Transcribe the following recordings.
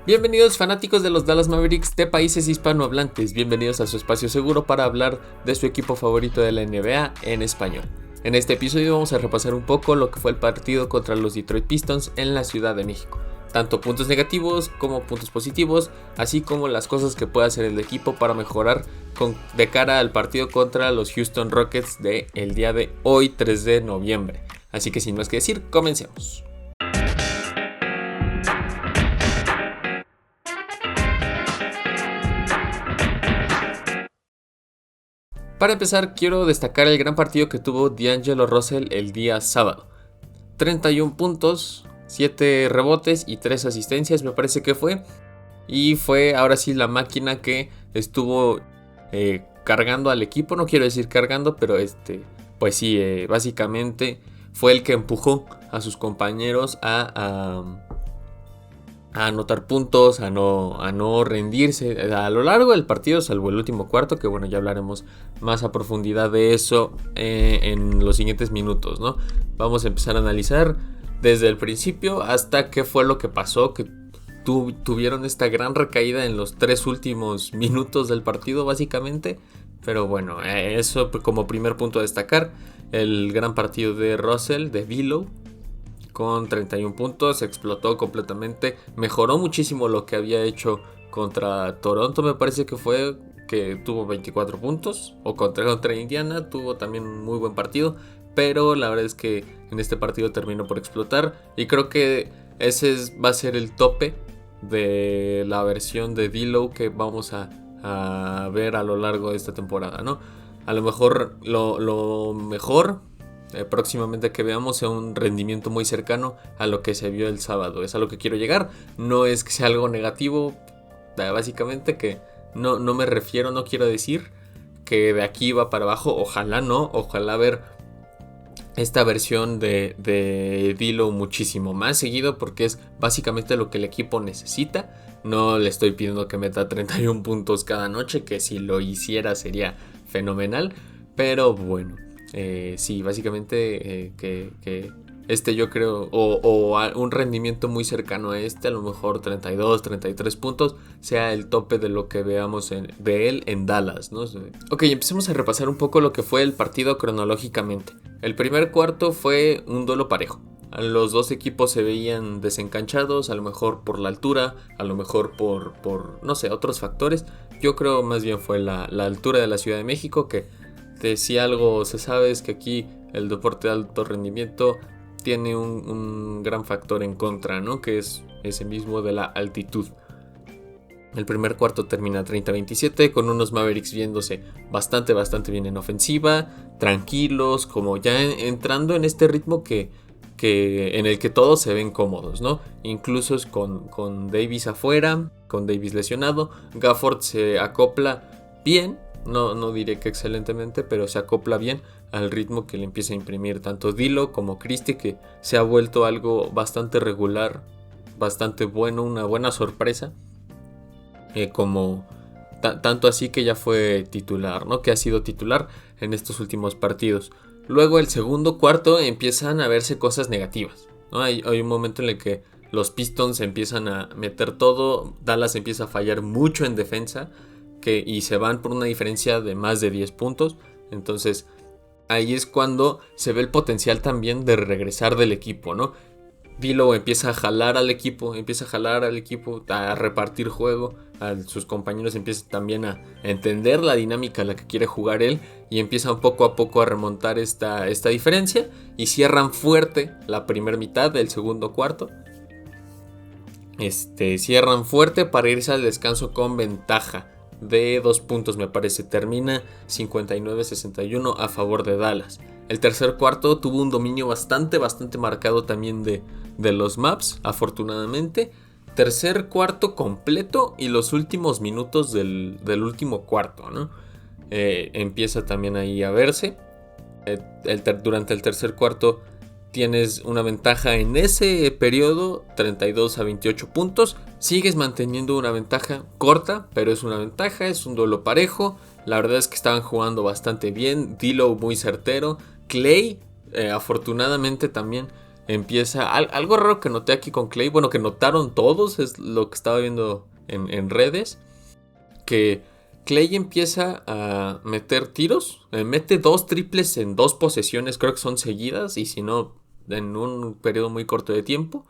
Bienvenidos fanáticos de los Dallas Mavericks de países hispanohablantes, bienvenidos a su espacio seguro para hablar de su equipo favorito de la NBA en español. En este episodio vamos a repasar un poco lo que fue el partido contra los Detroit Pistons en la Ciudad de México. Tanto puntos negativos como puntos positivos, así como las cosas que puede hacer el equipo para mejorar de cara al partido contra los Houston Rockets de el día de hoy, 3 de noviembre. Así que sin más que decir, comencemos. Para empezar, quiero destacar el gran partido que tuvo D'Angelo Russell el día sábado. 31 puntos, 7 rebotes y 3 asistencias me parece que fue. Y fue ahora sí la máquina que estuvo cargando al equipo. No quiero decir cargando, pero pues sí, básicamente fue el que empujó a sus compañeros a anotar puntos, a no rendirse a lo largo del partido, salvo el último cuarto, que bueno, ya hablaremos más a profundidad de eso en los siguientes minutos, ¿no? Vamos a empezar a analizar desde el principio hasta qué fue lo que pasó, que tuvieron esta gran recaída en los 3 últimos minutos del partido, básicamente. Pero bueno, eso como primer punto a destacar, el gran partido de Russell, de D'Lo, con 31 puntos, explotó completamente, mejoró muchísimo lo que había hecho contra Toronto, me parece que fue, que tuvo 24 puntos, o contra Indiana, tuvo también un muy buen partido, pero la verdad es que en este partido terminó por explotar, y creo que ese va a ser el tope de la versión de D'Lo que vamos a ver a lo largo de esta temporada, ¿no? A lo mejor lo mejor próximamente que veamos sea un rendimiento muy cercano a lo que se vio el sábado. Es a lo que quiero llegar. No es que sea algo negativo, básicamente que no me refiero, no quiero decir que de aquí va para abajo. Ojalá no, ojalá ver esta versión de D'Lo muchísimo más seguido, porque es básicamente lo que el equipo necesita. No le estoy pidiendo que meta 31 puntos cada noche, que si lo hiciera sería fenomenal, pero bueno. Sí, básicamente que yo creo, o un rendimiento muy cercano a a lo mejor 32, 33 puntos, sea el tope de lo que veamos de él en Dallas, ¿no? Ok, empecemos a repasar un poco lo que fue el partido cronológicamente. El primer cuarto fue un duelo parejo. Los dos equipos se veían desencanchados, a lo mejor por la altura, a lo mejor por no sé, otros factores. Yo creo más bien fue la altura de la Ciudad de México, que si algo se sabe es que aquí el deporte de alto rendimiento tiene un gran factor en contra, ¿no? Que es ese mismo de la altitud. El primer cuarto termina 30-27 con unos Mavericks viéndose bastante bien en ofensiva, tranquilos, como ya entrando en este ritmo que en el que todos se ven cómodos, ¿no? Incluso es con Davis afuera, con Davis lesionado, Gafford se acopla bien. No diré que excelentemente, pero se acopla bien al ritmo que le empieza a imprimir tanto D'Lo como Christie, que se ha vuelto algo bastante regular, bastante bueno, una buena sorpresa, como tanto así que ya fue titular, ¿no? Que ha sido titular en estos últimos partidos. Luego el segundo cuarto empiezan a verse cosas negativas, ¿no? Hay un momento en el que los Pistons empiezan a meter todo, Dallas empieza a fallar mucho en defensa, y se van por una diferencia de más de 10 puntos. Entonces ahí es cuando se ve el potencial también de regresar del equipo, ¿no? D'Lo empieza a jalar al equipo, a repartir juego, sus compañeros empiezan también a entender la dinámica a la que quiere jugar él, y empiezan poco a poco a remontar esta diferencia, y cierran fuerte la primera mitad del segundo cuarto. Cierran fuerte para irse al descanso con ventaja de 2 puntos, me parece. Termina 59-61 a favor de Dallas. El tercer cuarto tuvo un dominio bastante marcado también de los Mavs, afortunadamente. Tercer cuarto completo y los últimos minutos del último cuarto, ¿no? Empieza también ahí a verse. Durante el tercer cuarto tienes una ventaja en ese periodo, 32-28 puntos. Sigues manteniendo una ventaja corta, pero es una ventaja, es un duelo parejo. La verdad es que estaban jugando bastante bien. D'Lo muy certero. Clay, afortunadamente también, empieza... algo raro que noté aquí con Clay, bueno, que notaron todos, es lo que estaba viendo en redes, que Clay empieza a meter tiros, mete 2 triples en 2 posesiones, creo que son seguidas, y si no, en un periodo muy corto de tiempo,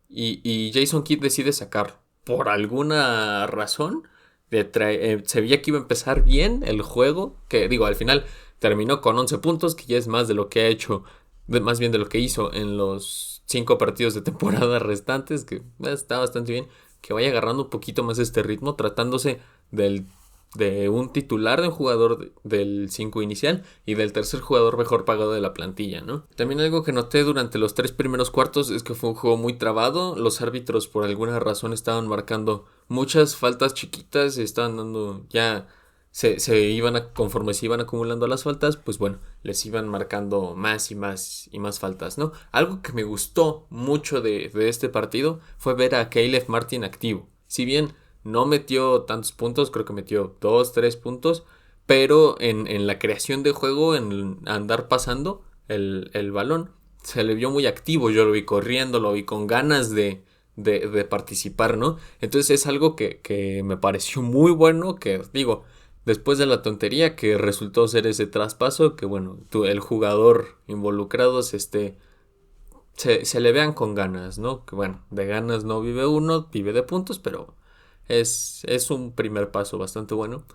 y Jason Kidd decide sacarlo. Por alguna razón, se veía que iba a empezar bien el juego, que digo, al final terminó con 11 puntos, que ya es más de lo que ha hecho, más bien de lo que hizo en los 5 partidos de temporada restantes, que está bastante bien, que vaya agarrando un poquito más este ritmo, tratándose de un titular, de un jugador del 5 inicial y del tercer jugador mejor pagado de la plantilla, ¿no? También algo que noté durante los 3 primeros cuartos es que fue un juego muy trabado. Los árbitros por alguna razón estaban marcando muchas faltas chiquitas, estaban dando ya... conforme se iban acumulando las faltas, pues bueno, les iban marcando más y más y más faltas, ¿no? Algo que me gustó mucho de este partido fue ver a Caleb Martin activo. Si bien no metió tantos puntos, creo que metió 2, 3 puntos, pero en la creación de juego, en andar pasando el balón, se le vio muy activo. Yo lo vi corriendo, lo vi con ganas de participar, ¿no? Entonces es algo que me pareció muy bueno, que digo, después de la tontería que resultó ser ese traspaso, que bueno, el jugador involucrado se le vean con ganas, ¿no? Que bueno, de ganas no vive uno, vive de puntos, pero es un primer paso bastante bueno.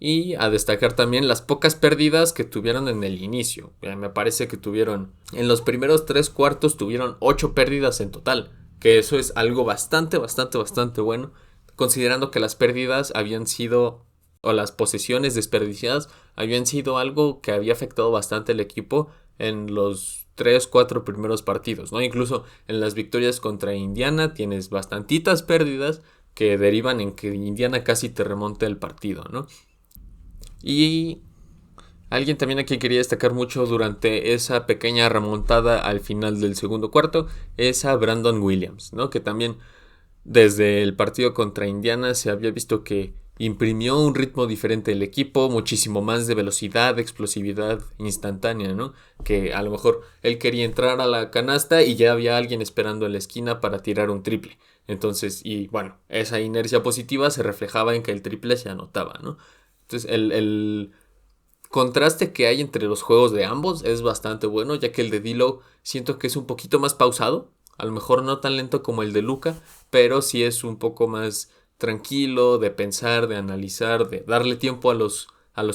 Y a destacar también las pocas pérdidas que tuvieron en el inicio. Me parece que tuvieron, en los primeros 3 cuartos tuvieron 8 pérdidas en total. Que eso es algo bastante bueno. Considerando que las pérdidas habían sido, o las posesiones desperdiciadas, habían sido algo que había afectado bastante al equipo en los 3-4 primeros partidos, ¿no? Incluso en las victorias contra Indiana tienes bastantitas pérdidas que derivan en que Indiana casi te remonte el partido, ¿no? Y alguien también aquí quería destacar mucho durante esa pequeña remontada al final del segundo cuarto es a Brandon Williams, ¿no? Que también desde el partido contra Indiana se había visto que imprimió un ritmo diferente el equipo, muchísimo más de velocidad, de explosividad instantánea, ¿no? Que a lo mejor él quería entrar a la canasta y ya había alguien esperando en la esquina para tirar un triple. Entonces, y bueno, esa inercia positiva se reflejaba en que el triple se anotaba, ¿no? Entonces, el contraste que hay entre los juegos de ambos es bastante bueno, ya que el de D'Lo siento que es un poquito más pausado, a lo mejor no tan lento como el de Luka, pero sí es un poco más tranquilo, de pensar, de analizar, de darle tiempo a los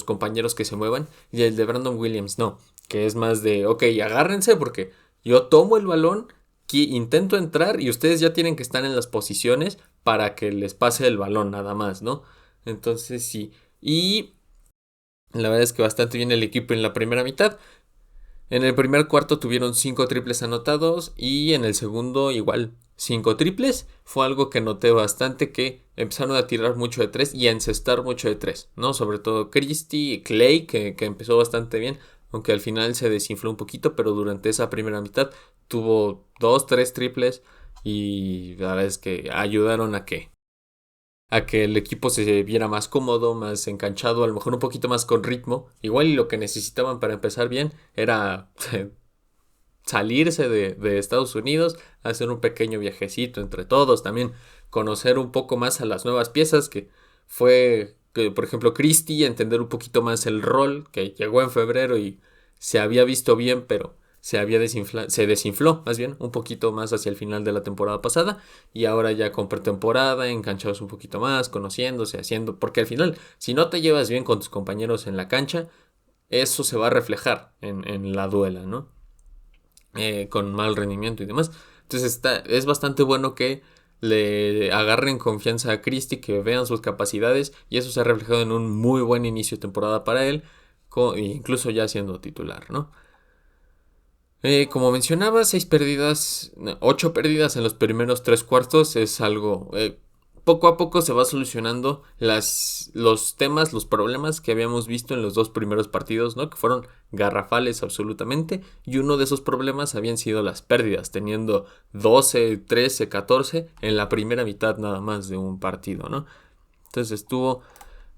compañeros que se muevan, y el de Brandon Williams no, que es más de, ok, agárrense porque yo tomo el balón, intento entrar y ustedes ya tienen que estar en las posiciones para que les pase el balón nada más, ¿no? Entonces sí, y la verdad es que bastante bien el equipo en la primera mitad. En el primer cuarto tuvieron 5 triples anotados y en el segundo igual 5 triples. Fue algo que noté bastante, que empezaron a tirar mucho de 3 y a encestar mucho de 3, ¿no? Sobre todo Christie y Clay, que empezó bastante bien, aunque al final se desinfló un poquito, pero durante esa primera mitad tuvo 2, 3 triples y la verdad es que ayudaron a que el equipo se viera más cómodo, más enganchado, a lo mejor un poquito más con ritmo. Igual y lo que necesitaban para empezar bien era salirse de Estados Unidos, hacer un pequeño viajecito entre todos, también conocer un poco más a las nuevas piezas, que fue, que, por ejemplo, Christie, entender un poquito más el rol, que llegó en febrero y se había visto bien, pero se desinfló más bien un poquito más hacia el final de la temporada pasada, y ahora ya con pretemporada, enganchados un poquito más, conociéndose, haciendo, porque al final, si no te llevas bien con tus compañeros en la cancha, eso se va a reflejar en la duela, ¿no? Con mal rendimiento y demás. Entonces es bastante bueno que le agarren confianza a Christie, que vean sus capacidades, y eso se ha reflejado en un muy buen inicio de temporada para él, incluso ya siendo titular, ¿no? Como mencionaba, 6 pérdidas, 8 pérdidas en los primeros 3 cuartos es algo... poco a poco se va solucionando los temas, los problemas que habíamos visto en los 2 primeros partidos, ¿no? Que fueron garrafales absolutamente. Y uno de esos problemas habían sido las pérdidas, teniendo 12, 13, 14 en la primera mitad nada más de un partido, ¿no? Entonces estuvo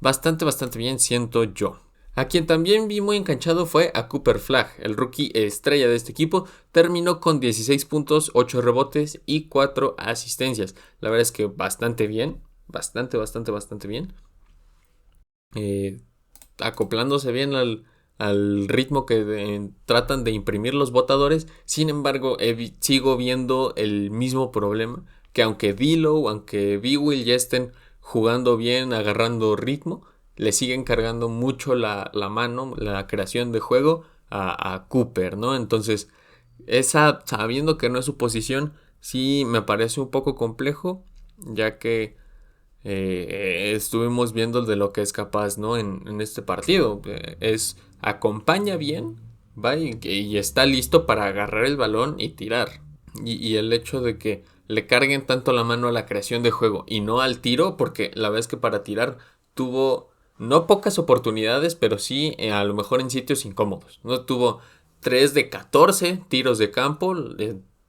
bastante bien, siento yo. A quien también vi muy enganchado fue a Cooper Flagg, el rookie estrella de este equipo. Terminó con 16 puntos, 8 rebotes y 4 asistencias. La verdad es que bastante bien, bastante bien. Acoplándose bien al ritmo que tratan de imprimir los votadores. Sin embargo, sigo viendo el mismo problema, que aunque D'Lo, aunque B-Will ya estén jugando bien, agarrando ritmo, le siguen cargando mucho la mano, la creación de juego a Cooper, ¿no? Entonces, sabiendo que no es su posición, sí me parece un poco complejo, ya que estuvimos viendo de lo que es capaz, ¿no? En este partido. Acompaña bien, ¿va? Y está listo para agarrar el balón y tirar. Y el hecho de que le carguen tanto la mano a la creación de juego y no al tiro, porque la vez que para tirar tuvo no pocas oportunidades, pero sí a lo mejor en sitios incómodos, ¿no? Tuvo 3 de 14 tiros de campo,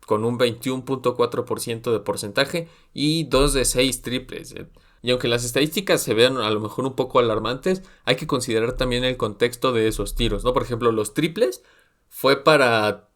con un 21.4% de porcentaje y 2 de 6 triples. Y aunque las estadísticas se vean a lo mejor un poco alarmantes, hay que considerar también el contexto de esos tiros, ¿no? Por ejemplo, los triples fue para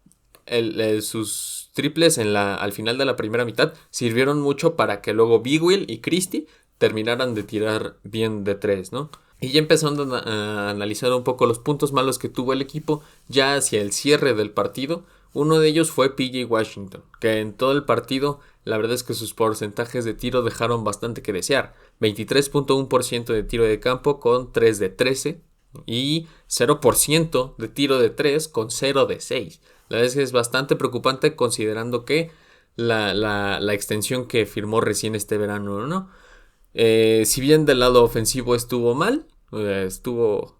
sus triples al final de la primera mitad sirvieron mucho para que luego B-Will y Christie terminaran de tirar bien de 3, ¿no? Y ya empezando a analizar un poco los puntos malos que tuvo el equipo ya hacia el cierre del partido. Uno de ellos fue PJ Washington, que en todo el partido la verdad es que sus porcentajes de tiro dejaron bastante que desear. 23.1% de tiro de campo con 3 de 13 y 0% de tiro de 3 con 0 de 6. La verdad es que es bastante preocupante considerando que la extensión que firmó recién este verano, ¿no? Si bien del lado ofensivo estuvo mal, estuvo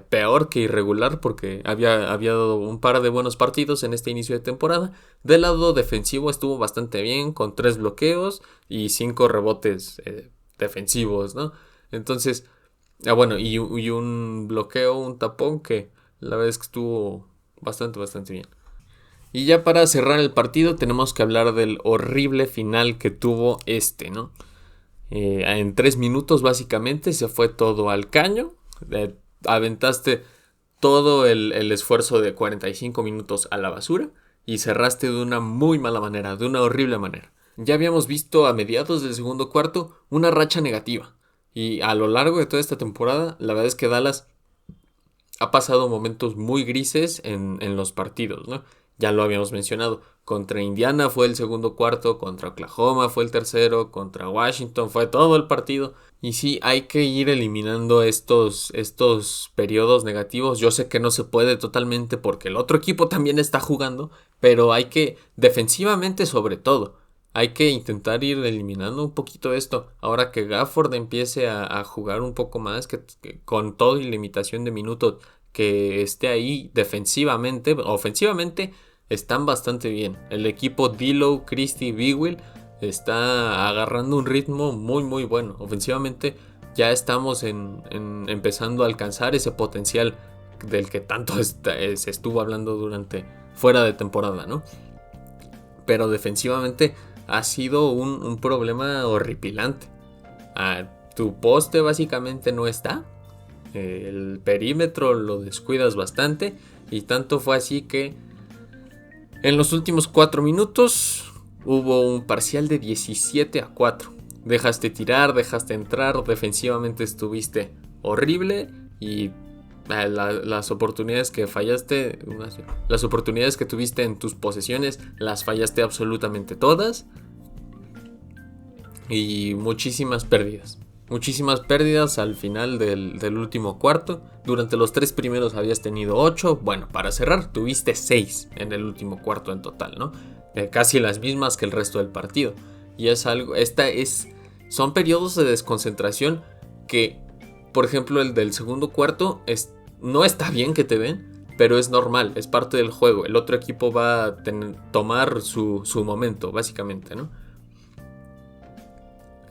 peor que irregular porque había dado un par de buenos partidos en este inicio de temporada. Del lado defensivo estuvo bastante bien con 3 bloqueos y 5 rebotes defensivos, ¿no? Entonces, bueno, y un bloqueo, un tapón que la verdad es que estuvo bastante bien. Y ya para cerrar el partido tenemos que hablar del horrible final que tuvo ¿no? En 3 minutos básicamente se fue todo al caño. Aventaste todo el esfuerzo de 45 minutos a la basura y cerraste de una muy mala manera, de una horrible manera. Ya habíamos visto a mediados del segundo cuarto una racha negativa y a lo largo de toda esta temporada la verdad es que Dallas ha pasado momentos muy grises en los partidos, ¿no? Ya lo habíamos mencionado. Contra Indiana fue el segundo cuarto, contra Oklahoma fue el tercero, contra Washington fue todo el partido. Y sí, hay que ir eliminando estos periodos negativos. Yo sé que no se puede totalmente porque el otro equipo también está jugando, pero hay que, defensivamente sobre todo, hay que intentar ir eliminando un poquito esto. Ahora que Gafford empiece a jugar un poco más, que con toda limitación de minutos, que esté ahí defensivamente, ofensivamente están bastante bien. El equipo D'Lo, Christie, B-Will está agarrando un ritmo muy bueno. Ofensivamente ya estamos empezando a alcanzar ese potencial del que tanto se estuvo hablando durante fuera de temporada, ¿no? Pero defensivamente ha sido un problema horripilante. Tu poste básicamente no está. El perímetro lo descuidas bastante. Y tanto fue así que en los últimos 4 minutos hubo un parcial de 17-4. Dejaste tirar, dejaste entrar. Defensivamente estuviste horrible. Y las oportunidades que fallaste, las oportunidades que tuviste en tus posesiones, las fallaste absolutamente todas. Y muchísimas pérdidas al final del último cuarto. Durante los 3 primeros habías tenido 8. Bueno, para cerrar tuviste 6 en el último cuarto en total, ¿no? Casi las mismas que el resto del partido. Y es algo, son periodos de desconcentración que, por ejemplo, el del segundo cuarto no está bien que te den, pero es normal, es parte del juego. El otro equipo va a tomar su momento, básicamente, ¿no?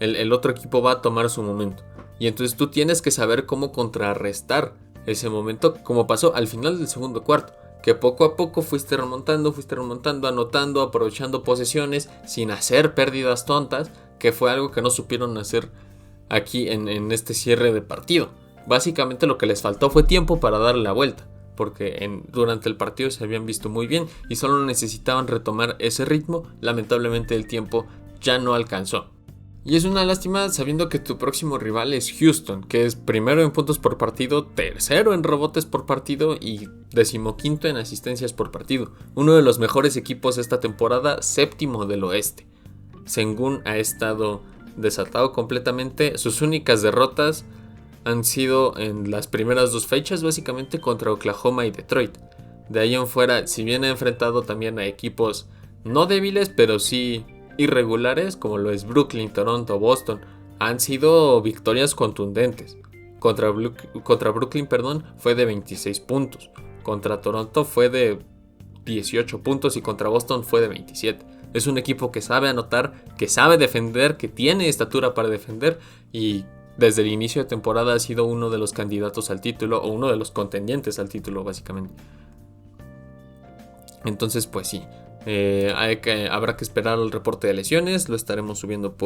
El otro equipo va a tomar su momento. Y entonces tú tienes que saber cómo contrarrestar ese momento, como pasó al final del segundo cuarto, que poco a poco fuiste remontando, anotando, aprovechando posesiones, sin hacer pérdidas tontas, que fue algo que no supieron hacer aquí en este cierre de partido. básicamente lo que les faltó fue tiempo para darle la vuelta, porque durante el partido se habían visto muy bien y solo necesitaban retomar ese ritmo. Lamentablemente el tiempo ya no alcanzó. Y es una lástima sabiendo que tu próximo rival es Houston, que es primero en puntos por partido, tercero en rebotes por partido y 15º en asistencias por partido. Uno de los mejores equipos esta temporada, séptimo del oeste. Sengun ha estado desatado completamente. Sus únicas derrotas han sido en las primeras 2 fechas, básicamente contra Oklahoma y Detroit. De ahí en fuera, si bien ha enfrentado también a equipos no débiles, pero sí irregulares, como lo es Brooklyn, Toronto, Boston, han sido victorias contundentes. Contra Brooklyn, fue de 26 puntos. Contra Toronto fue de 18 puntos y contra Boston fue de 27. Es un equipo que sabe anotar, que sabe defender, que tiene estatura para defender y desde el inicio de temporada ha sido uno de los candidatos al título o uno de los contendientes al título, básicamente. Entonces, pues sí. Habrá que esperar el reporte de lesiones. Lo estaremos subiendo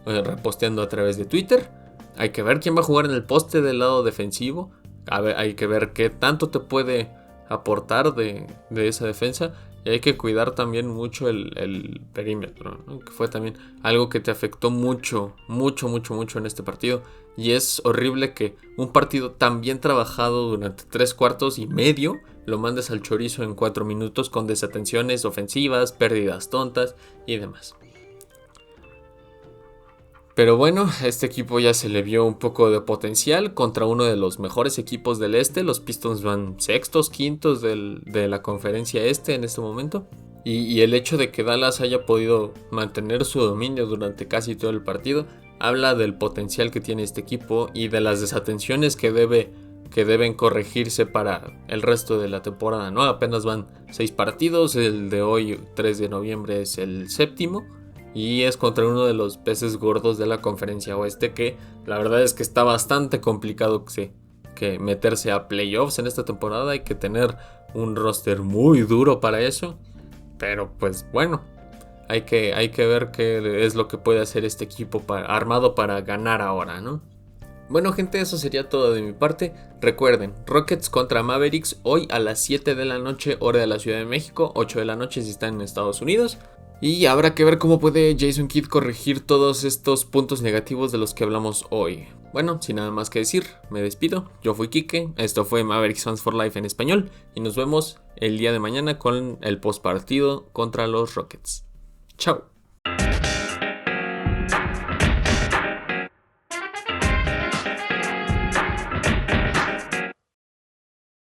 reposteando a través de Twitter. Hay que ver quién va a jugar en el poste del lado defensivo. Hay que ver qué tanto te puede aportar de esa defensa. Y hay que cuidar también mucho el perímetro, ¿no? Que fue también algo que te afectó mucho en este partido. Y es horrible que un partido tan bien trabajado durante 3 cuartos y medio lo mandes al chorizo en 4 minutos con desatenciones ofensivas, pérdidas tontas y demás. Pero bueno, a este equipo ya se le vio un poco de potencial contra uno de los mejores equipos del este. Los Pistons van sextos, quintos de la conferencia este en este momento. Y el hecho de que Dallas haya podido mantener su dominio durante casi todo el partido habla del potencial que tiene este equipo y de las desatenciones que deben corregirse para el resto de la temporada, ¿no? Apenas van 6 partidos, el de hoy, 3 de noviembre, es el 7º. Y es contra uno de los peces gordos de la conferencia oeste, que la verdad es que está bastante complicado que meterse a playoffs en esta temporada. Hay que tener un roster muy duro para eso. Pero pues bueno, hay que ver qué es lo que puede hacer este equipo armado para ganar ahora, ¿no? Bueno, gente, eso sería todo de mi parte. Recuerden, Rockets contra Mavericks hoy a las 7 de la noche, hora de la Ciudad de México, 8 de la noche si están en Estados Unidos. Y habrá que ver cómo puede Jason Kidd corregir todos estos puntos negativos de los que hablamos hoy. Bueno, sin nada más que decir, me despido. Yo fui Kike, esto fue Mavericks Fans for Life en español. Y nos vemos el día de mañana con el postpartido contra los Rockets. Chao.